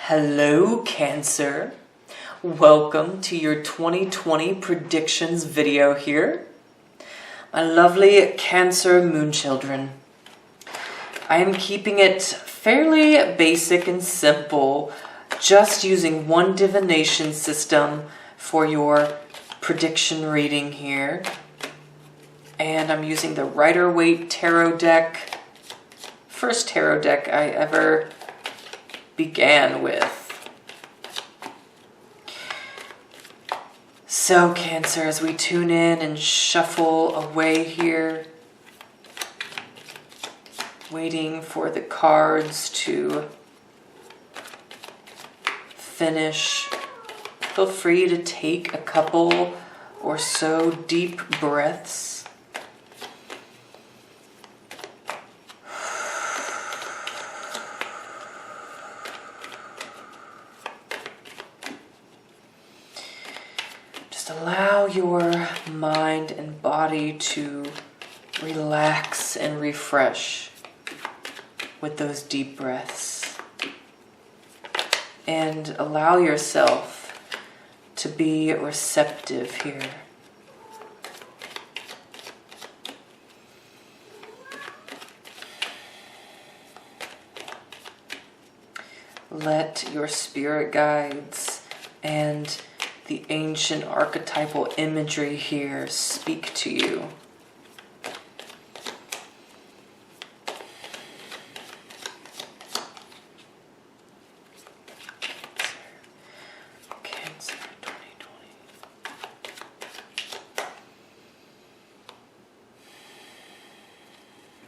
Hello, Cancer. Welcome to your 2020 predictions video here. My lovely Cancer moon children. I am keeping it fairly basic and simple, just using one divination system for your prediction reading here. And I'm using the Rider-Waite tarot deck. First tarot deck I ever began with. So Cancer, as we tune in and shuffle away here, waiting for the cards to finish, feel free to take a couple or so deep breaths. Allow your mind and body to relax and refresh with those deep breaths. And allow yourself to be receptive here. Let your spirit guides and the ancient archetypal imagery here speak to you. Cancer 2020.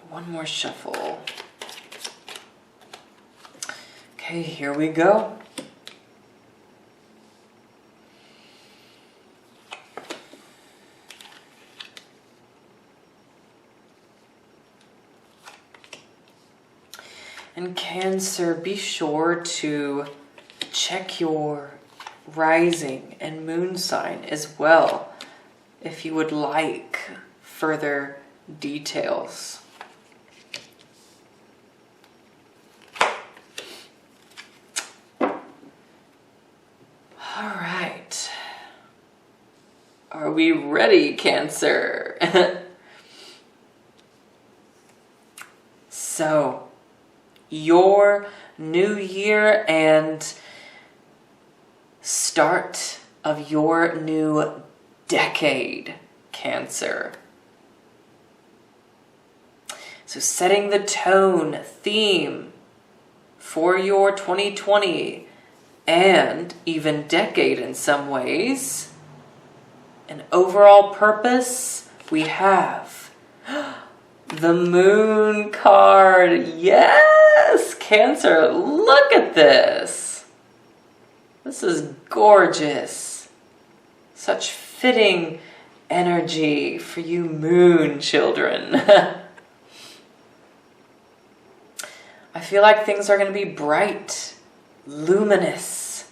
One more shuffle. Okay, here we go. And Cancer, be sure to check your rising and moon sign as well if you would like further details. All right. Are we ready, Cancer? So, your new year and start of your new decade, Cancer. So setting the tone, theme for your 2020 and even decade in some ways. An overall purpose, we have the Moon card. Yes, Cancer, look at this. This is gorgeous. Such fitting energy for you Moon children. I feel like things are going to be bright, luminous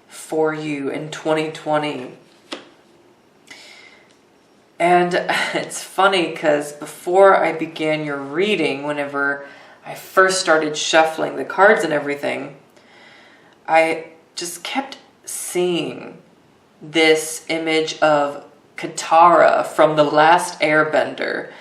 for you in 2020. And it's funny because before I began your reading, whenever I first started shuffling the cards and everything, I just kept seeing this image of Katara from The Last Airbender.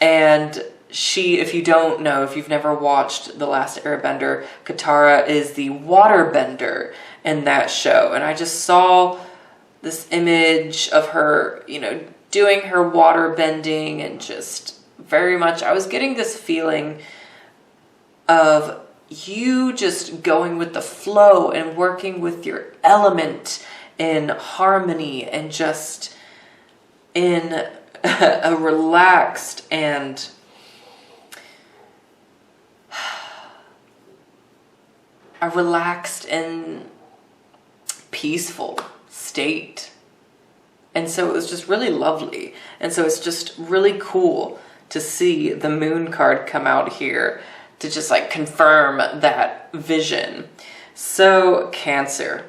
And she, if you don't know, if you've never watched The Last Airbender, Katara is the waterbender in that show. And I just saw this image of her, doing her water bending, and just very much, I was getting this feeling of you just going with the flow and working with your element in harmony and just in a relaxed and peaceful state. And so it was just really lovely. And so it's just really cool to see the Moon card come out here to just like confirm that vision. So Cancer,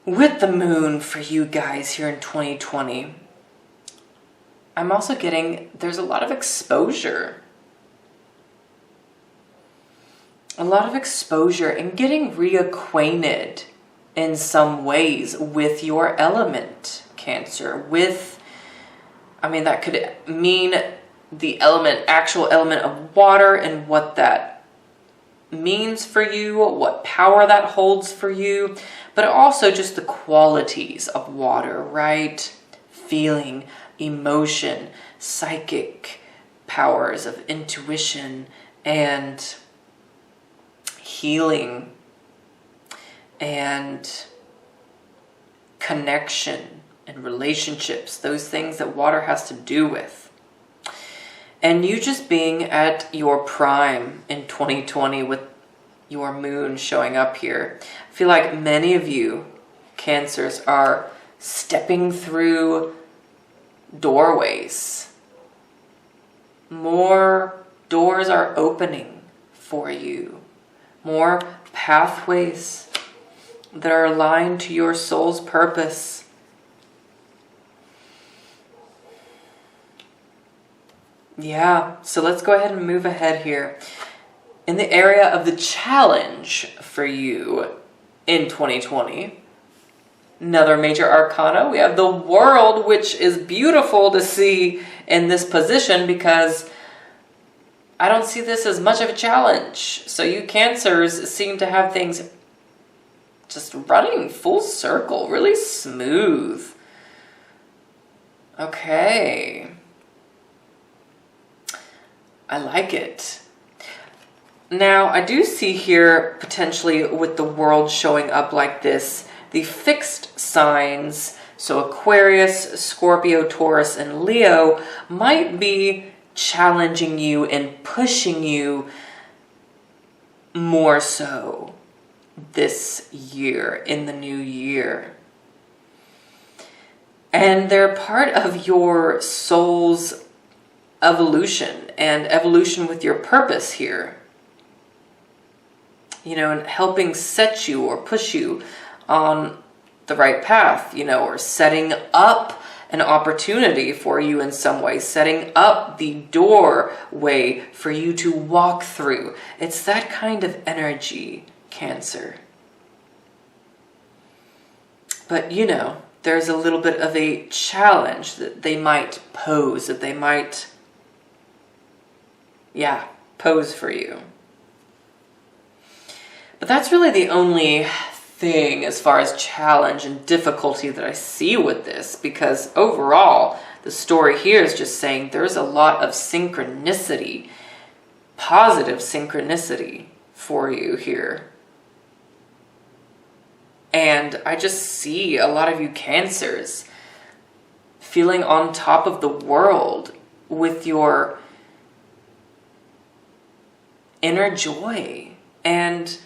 with the Moon for you guys here in 2020, I'm also getting, there's a lot of exposure. a lot of exposure and getting reacquainted in some ways with your element, Cancer. That could mean the actual element of water and what that means for you, what power that holds for you, but also just the qualities of water, right? Feeling, emotion, psychic powers of intuition and healing and connection and relationships, those things that water has to do with. And you just being at your prime in 2020 with your moon showing up here. I feel like many of you Cancers are stepping through doorways. More doors are opening for you. More pathways that are aligned to your soul's purpose. Yeah, so let's go ahead and move ahead here. In the area of the challenge for you in 2020, another major arcana, we have the World, which is beautiful to see in this position because I don't see this as much of a challenge. So you Cancers seem to have things just running full circle, really smooth. Okay. I like it. Now, I do see here, potentially with the World showing up like this, the fixed signs, so Aquarius, Scorpio, Taurus, and Leo, might be challenging you and pushing you more so this year, in the new year. And they're part of your soul's evolution and evolution with your purpose here. And helping set you or push you on the right path, or setting up an opportunity for you in some way, setting up the doorway for you to walk through. It's that kind of energy, Cancer. But, there's a little bit of a challenge that they might pose, that they might, pose for you. But that's really the only thing as far as challenge and difficulty that I see with this, because overall, the story here is just saying there's a lot of synchronicity, positive synchronicity for you here. And I just see a lot of you Cancers feeling on top of the world with your inner joy and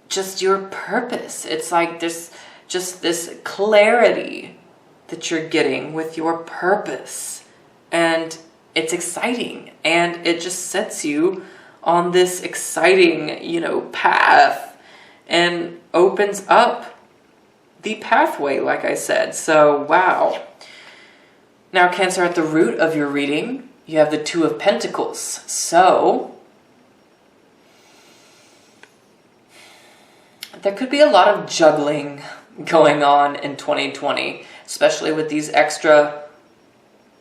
just your purpose. It's like there's just this clarity that you're getting with your purpose. And it's exciting. And it just sets you on this exciting, path and opens up the pathway, like I said. So, wow. Now, Cancer, at the root of your reading, you have the Two of Pentacles. So there could be a lot of juggling going on in 2020, especially with these extra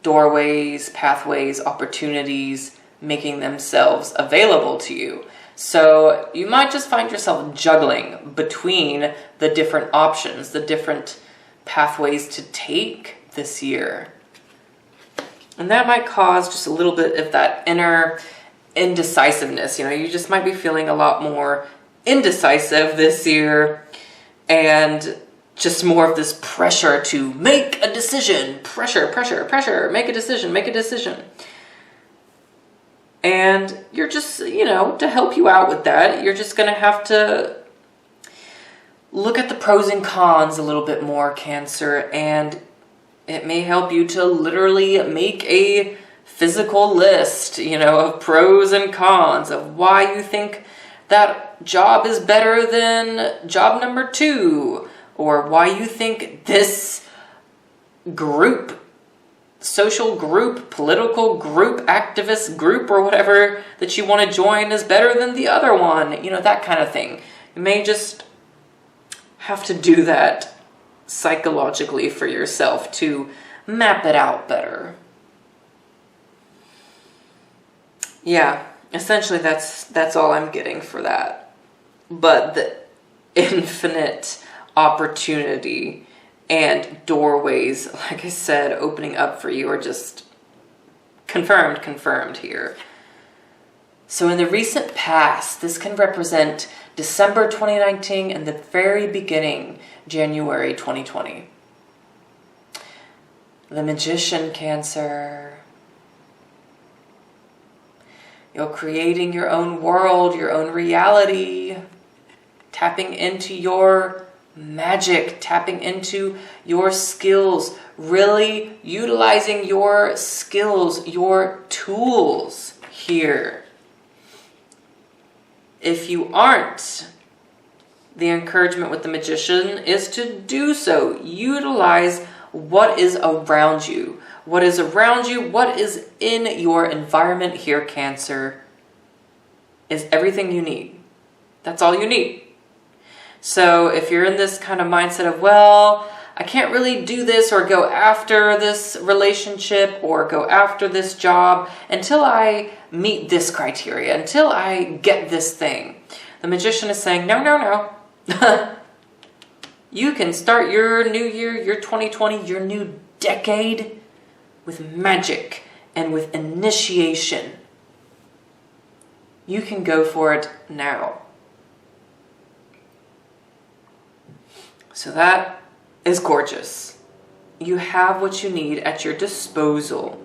doorways, pathways, opportunities making themselves available to you. So you might just find yourself juggling between the different options, the different pathways to take this year. And that might cause just a little bit of that inner indecisiveness. You just might be feeling a lot more indecisive this year, and just more of this pressure to make a decision. Pressure, make a decision. And you're just, to help you out with that, you're just going to have to look at the pros and cons a little bit more, Cancer, and it may help you to literally make a physical list, of pros and cons, of why you think that job is better than job number 2, or why you think this group social group, political group, activist group, or whatever that you want to join is better than the other one. You know, that kind of thing. You may just have to do that psychologically for yourself to map it out better. Yeah, essentially that's all I'm getting for that. But the infinite opportunity and doorways, like I said, opening up for you are just confirmed here. So in the recent past, this can represent December 2019 and the very beginning, January 2020. The Magician, Cancer. You're creating your own world, your own reality, tapping into your magic, tapping into your skills, really utilizing your skills, your tools here. If you aren't, the encouragement with the Magician is to do so. Utilize what is around you. What is around you, what is in your environment here, Cancer, is everything you need. That's all you need. So if you're in this kind of mindset of, well, I can't really do this or go after this relationship or go after this job until I meet this criteria, until I get this thing. The Magician is saying, no. You can start your new year, your 2020, your new decade with magic and with initiation. You can go for it now. So that is gorgeous. You have what you need at your disposal.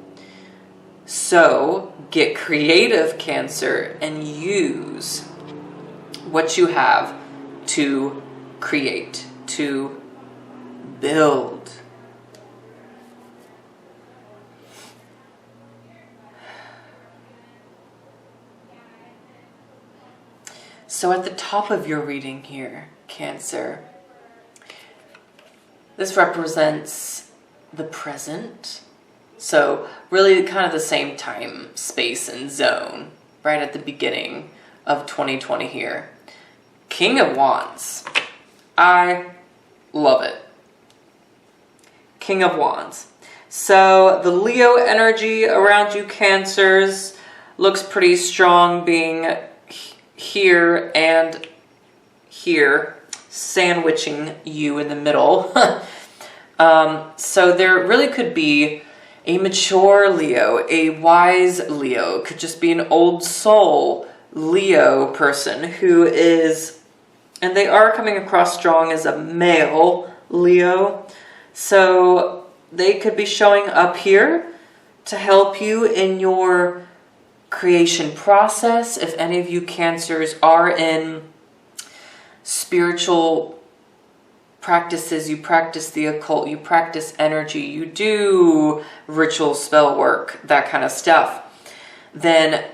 So get creative, Cancer, and use what you have to create, to build. So at the top of your reading here, Cancer, this represents the present. So really kind of the same time, space, and zone right at the beginning of 2020 here. King of Wands. I love it. King of Wands. So the Leo energy around you, Cancers, looks pretty strong, being here and here, sandwiching you in the middle. So there really could be a mature Leo, a wise Leo, could just be an old soul Leo person who is, and they are coming across strong as a male Leo, so they could be showing up here to help you in your creation process. If any of you Cancers are in spiritual practices, you practice the occult, you practice energy, you do ritual spell work, that kind of stuff, then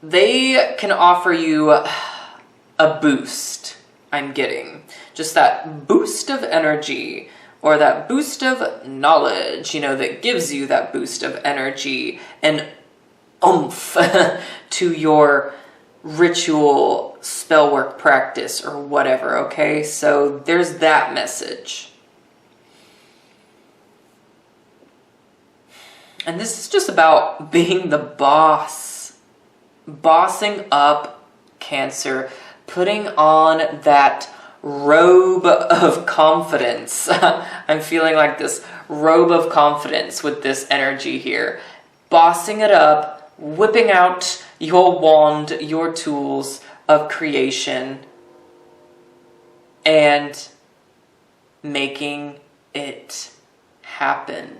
they can offer you a boost. I'm getting just that boost of energy, or that boost of knowledge, you know, that gives you that boost of energy and oomph to your ritual spell work practice or whatever, okay? So there's that message. And this is just about being the boss. Bossing up, Cancer. Putting on that robe of confidence. I'm feeling like this robe of confidence with this energy here. Bossing it up. Whipping out your wand, your tools of creation, and making it happen.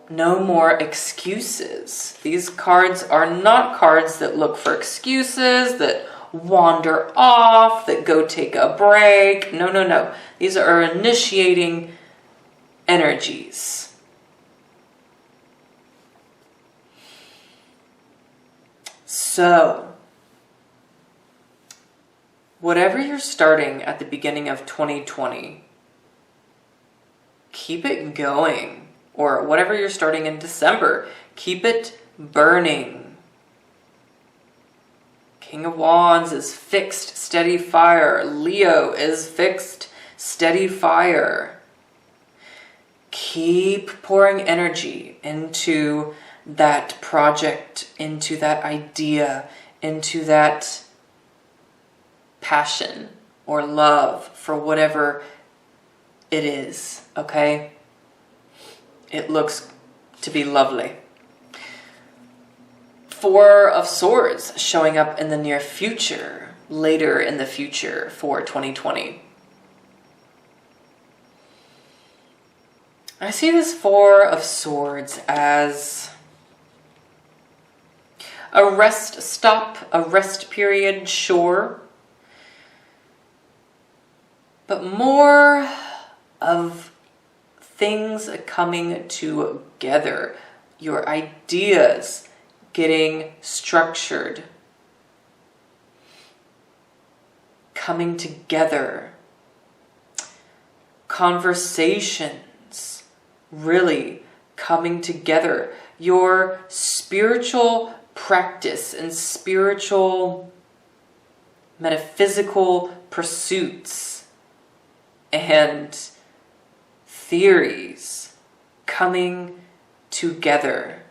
No more excuses. These cards are not cards that look for excuses, that wander off, that go take a break. No. These are initiating energies. So, whatever you're starting at the beginning of 2020, keep it going. Or whatever you're starting in December, keep it burning. King of Wands is fixed, steady fire. Leo is fixed, steady fire. Keep pouring energy into that project, into that idea, into that passion or love for whatever it is, okay? It looks to be lovely. Four of Swords showing up in the near future, later in the future for 2020. I see this Four of Swords as a rest stop, a rest period, sure. But more of things coming together. Your ideas getting structured. Coming together. Conversations really coming together. Your spiritual practice and spiritual metaphysical pursuits and theories coming together.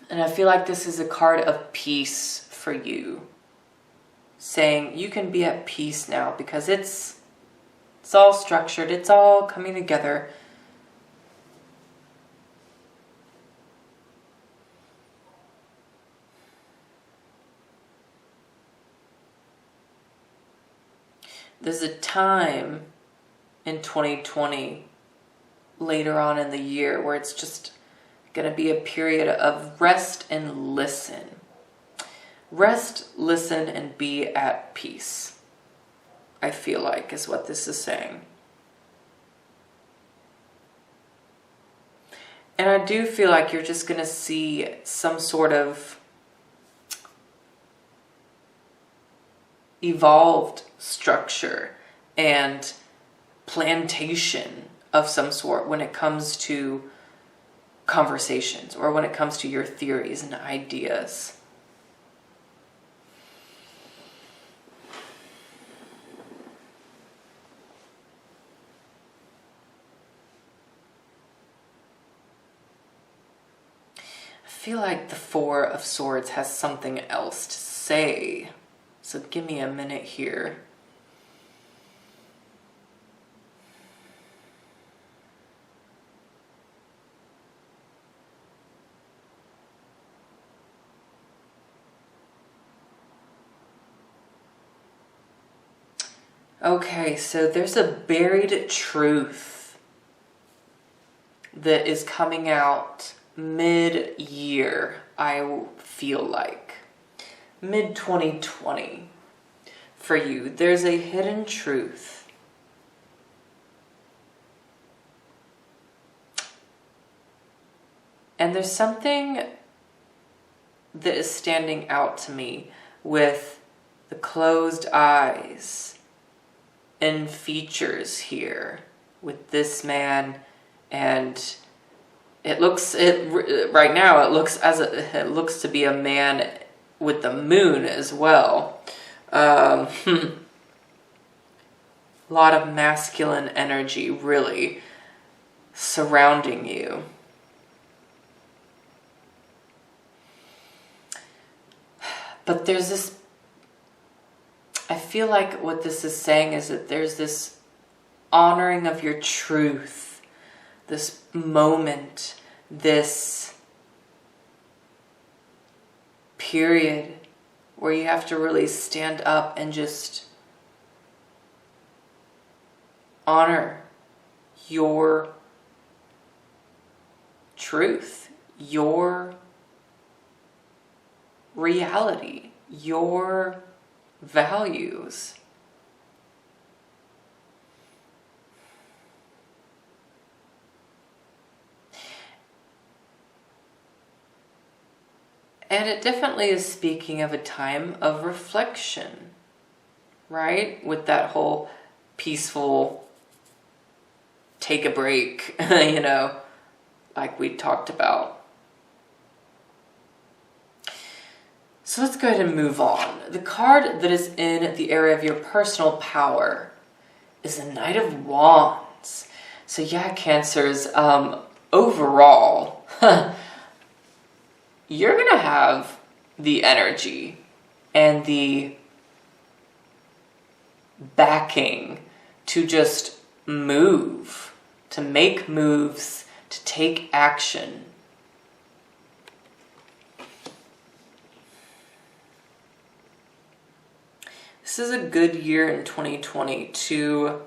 And I feel like this is a card of peace for you. Saying you can be at peace now because it's all structured. It's all coming together. There's a time in 2020, later on in the year, where it's just going to be a period of rest and listen. Rest, listen, and be at peace, I feel like, is what this is saying. And I do feel like you're just going to see some sort of evolved structure and plantation of some sort when it comes to conversations or when it comes to your theories and ideas. I feel like the Four of Swords has something else to say. So give me a minute here. Okay, so there's a buried truth that is coming out mid-year, I feel like. Mid-2020 for you. There's a hidden truth. And there's something that is standing out to me with the closed eyes and features here with this man, and it looks right now it looks to be a man with the moon as well. A lot of masculine energy really surrounding you. But there's this, I feel like what this is saying is that there's this honoring of your truth, this moment, this period where you have to really stand up and just honor your truth, your reality, your values. And it definitely is speaking of a time of reflection. right? With that whole peaceful take a break, you know, like we talked about. So let's go ahead and move on. The card that is in the area of your personal power is the Knight of Wands. So yeah, Cancers, overall, you're going to have the energy and the backing to just move, to make moves, to take action. This is a good year in 2020 to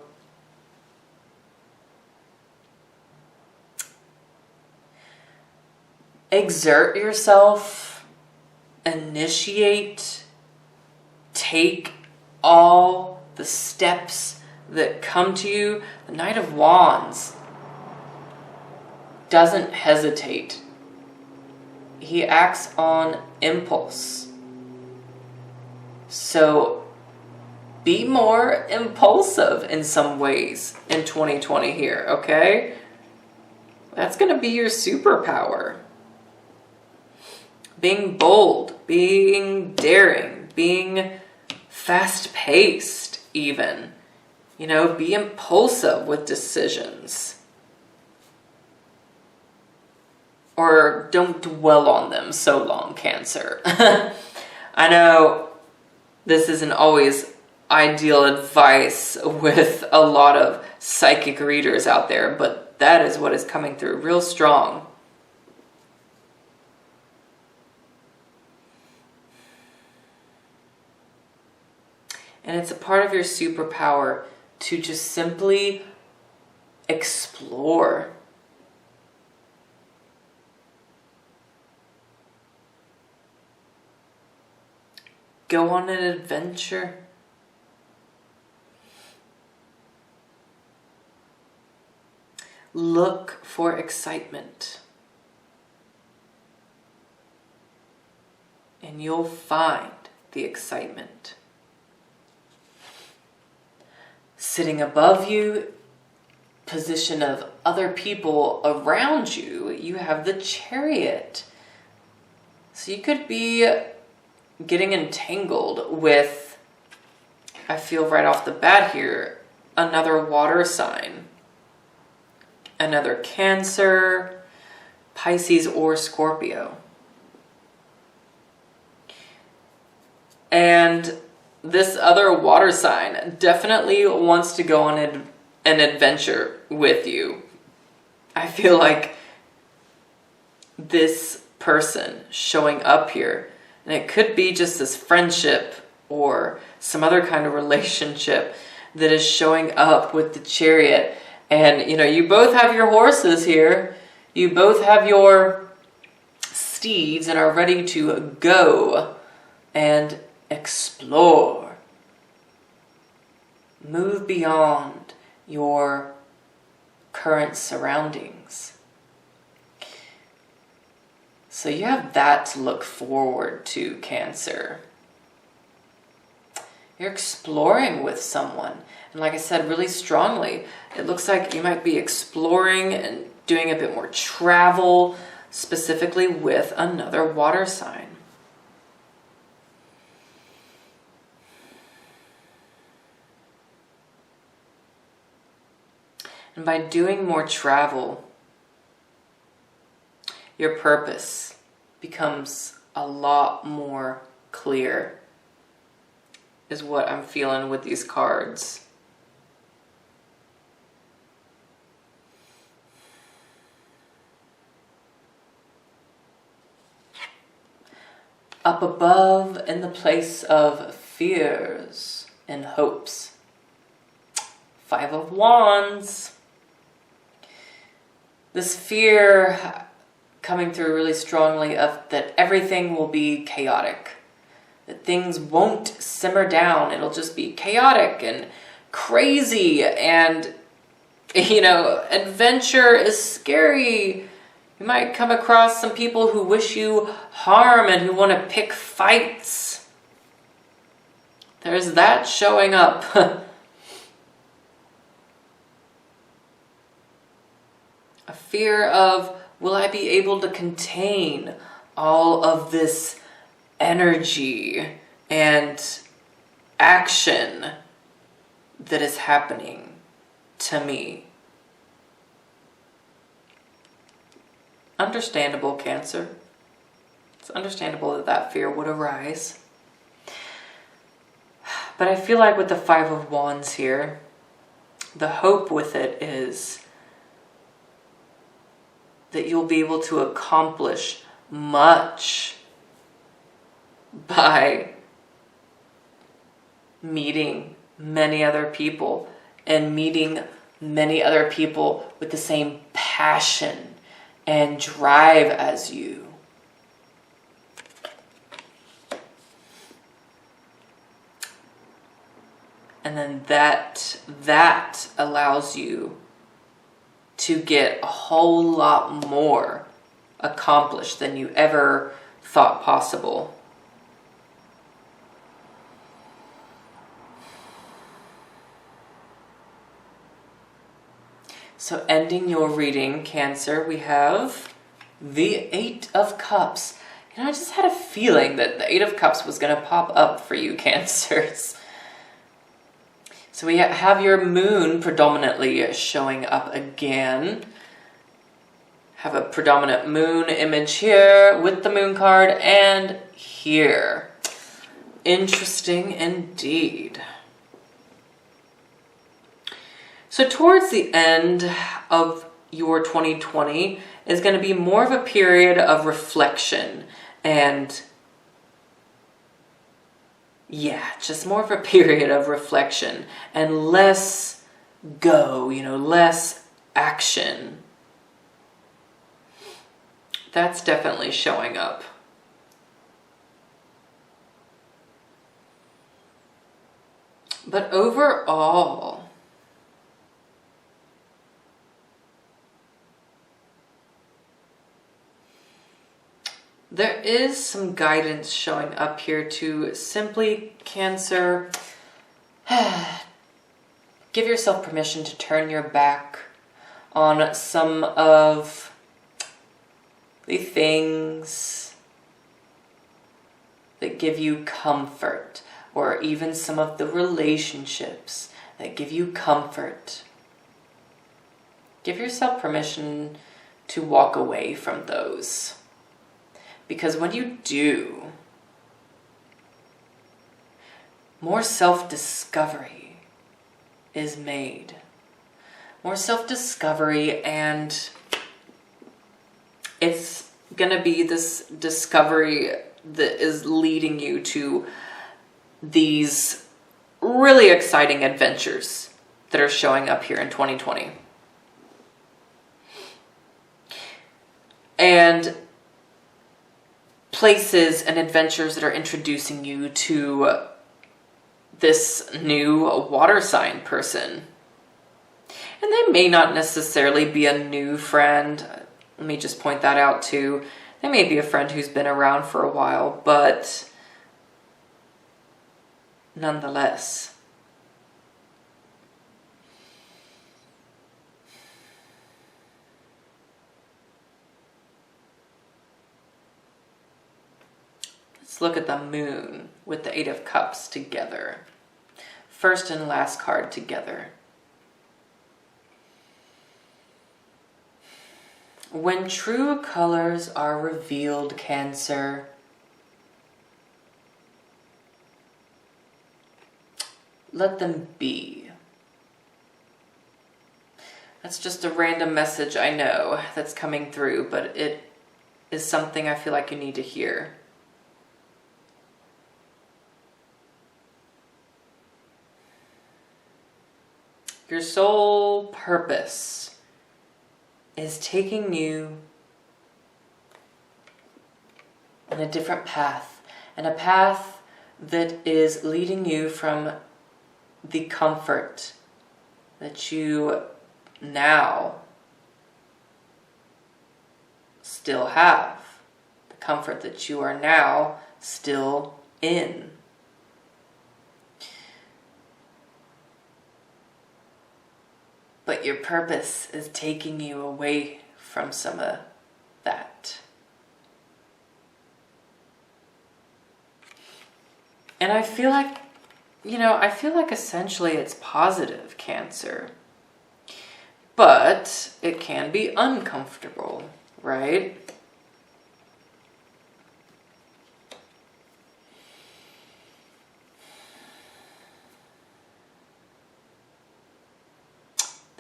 exert yourself, initiate, take all the steps that come to you. The Knight of Wands doesn't hesitate. He acts on impulse. So be more impulsive in some ways in 2020 here, okay? That's going to be your superpower. Being bold, being daring, being fast-paced even. You know, be impulsive with decisions. Or don't dwell on them so long, Cancer. I know this isn't always ideal advice with a lot of psychic readers out there, but that is what is coming through real strong. And it's a part of your superpower to just simply explore. Go on an adventure. Look for excitement. And you'll find the excitement. Sitting above you, position of other people around you, you have the Chariot. So you could be getting entangled with, I feel right off the bat here, another water sign. Another Cancer, Pisces, or Scorpio. And this other water sign definitely wants to go on an adventure with you. I feel like this person showing up here, and it could be just this friendship or some other kind of relationship that is showing up with the Chariot. And, you know, you both have your horses here. You both have your steeds and are ready to go and explore. Move beyond your current surroundings. So you have that to look forward to, Cancer. You're exploring with someone. And like I said, really strongly, it looks like you might be exploring and doing a bit more travel, specifically with another water sign. And by doing more travel, your purpose becomes a lot more clear, is what I'm feeling with these cards. Up above in the place of fears and hopes. 5 of Wands. This fear coming through really strongly of that everything will be chaotic. That things won't simmer down. It'll just be chaotic and crazy. And, you know, adventure is scary. You might come across some people who wish you harm and who want to pick fights. There's that showing up. A fear of, will I be able to contain all of this energy and action that is happening to me? Understandable, Cancer. It's understandable that that fear would arise. But I feel like with the Five of Wands here, the hope with it is that you'll be able to accomplish much by meeting many other people and meeting many other people with the same passion and drive as you. And then that allows you to get a whole lot more accomplished than you ever thought possible. So ending your reading, Cancer, we have the Eight of Cups. You know, I just had a feeling that the Eight of Cups was going to pop up for you, Cancers. So we have your moon predominantly showing up again. Have a predominant moon image here with the moon card and here. Interesting indeed. So towards the end of your 2020 is going to be more of a period of reflection and just more of a period of reflection and less less action. That's definitely showing up. But overall, there is some guidance showing up here to simply, Cancer, give yourself permission to turn your back on some of the things that give you comfort, or even some of the relationships that give you comfort. Give yourself permission to walk away from those. Because when you do, more self-discovery is made. More self-discovery, and it's going to be this discovery that is leading you to these really exciting adventures that are showing up here in 2020. And places and adventures that are introducing you to this new water sign person. And they may not necessarily be a new friend. Let me just point that out too. They may be a friend who's been around for a while, but nonetheless. Let's look at the moon with the Eight of Cups together. First and last card together. When true colors are revealed, Cancer, let them be. That's just a random message, I know, that's coming through, but it is something I feel like you need to hear. Your sole purpose is taking you on a different path, and a path that is leading you from the comfort that you now still have, the comfort that you are now still in. but your purpose is taking you away from some of that. And I feel like, essentially it's positive, Cancer. But it can be uncomfortable, right?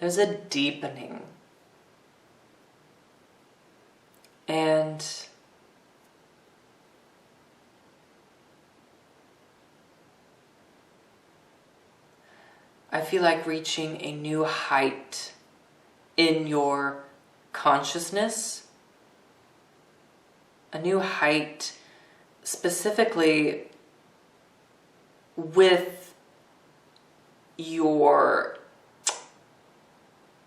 There's a deepening. And I feel like reaching a new height in your consciousness, a new height specifically with your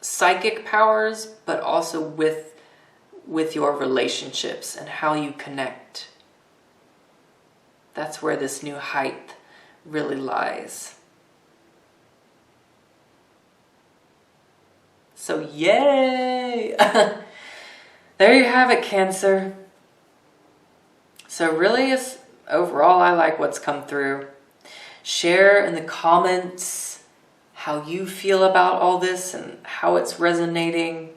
psychic powers, but also with your relationships and how you connect. That's where this new height really lies. So yay! There you have it, Cancer. So really, overall, I like what's come through. Share in the comments how you feel about all this and how it's resonating.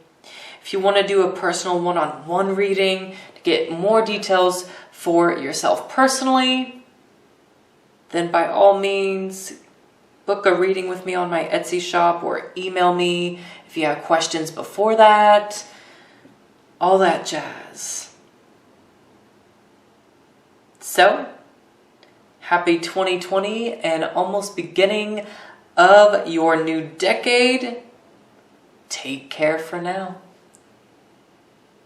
If you want to do a personal one-on-one reading to get more details for yourself personally, then by all means, book a reading with me on my Etsy shop or email me if you have questions before that. All that jazz. So, happy 2020 and almost beginning of your new decade. Take care for now.